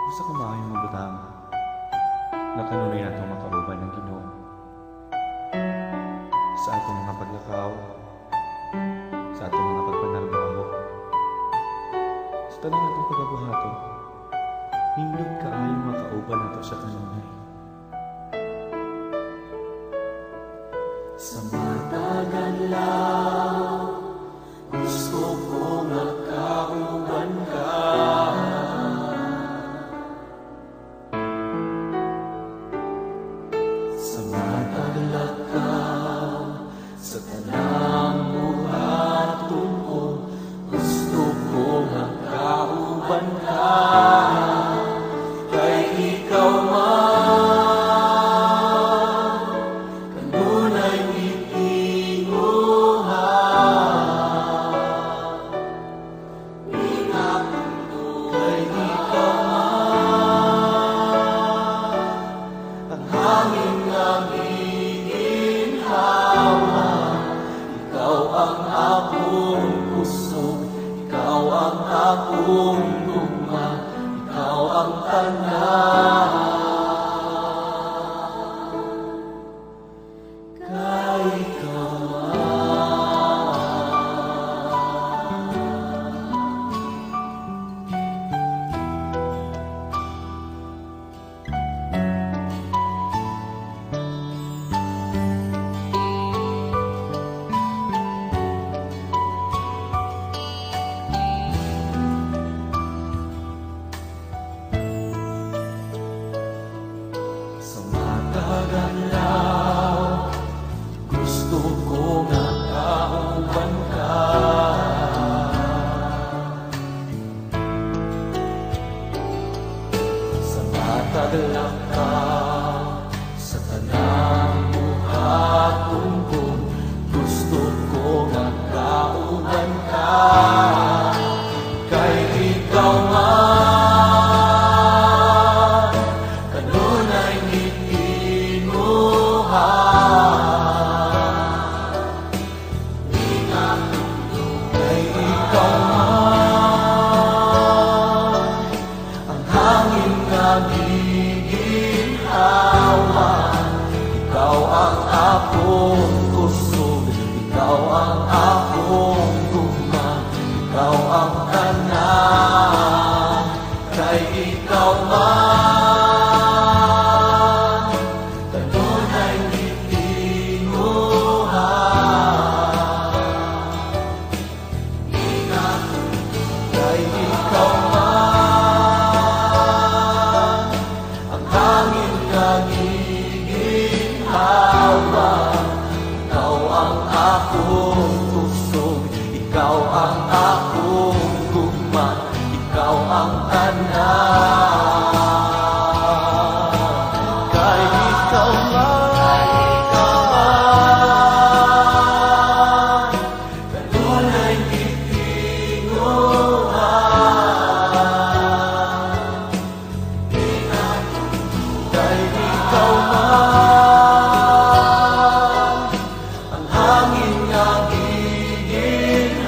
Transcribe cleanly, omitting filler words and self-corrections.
Gusto ko maayong mabutang na kanunay natong makauban ng Ginoo sa atong mga paglakaw, sa atong mga pagpanarbaho, sa tanang atong pagabuhato. Nindot kaayong makauban nato sa kanunay. Sa matagal lang gusto ko makauban ka. Sa matagal ka sa tanang buhaton ko, gusto ko makauban ka. Kay ikaw akong gugma, ikaw ang tanan. Kay ikaw galaw, gusto ko makauban ka. Sa matagala ka sa tanang buhaton ko, gusto ko makauban ka. Kay ikaw ikaw ang akong kusog, ikaw ang akong gugma, ikaw ang tanan. Kay ikaw man kanunay gitinguhan. Kay ikaw man ang hangin nga ikaw ang akong kusog, ikaw ang akong gugma, ikaw ang tanan. Kay ikaw man kanunay gitinguhan. Kay ikaw man hangin nga giginhawa,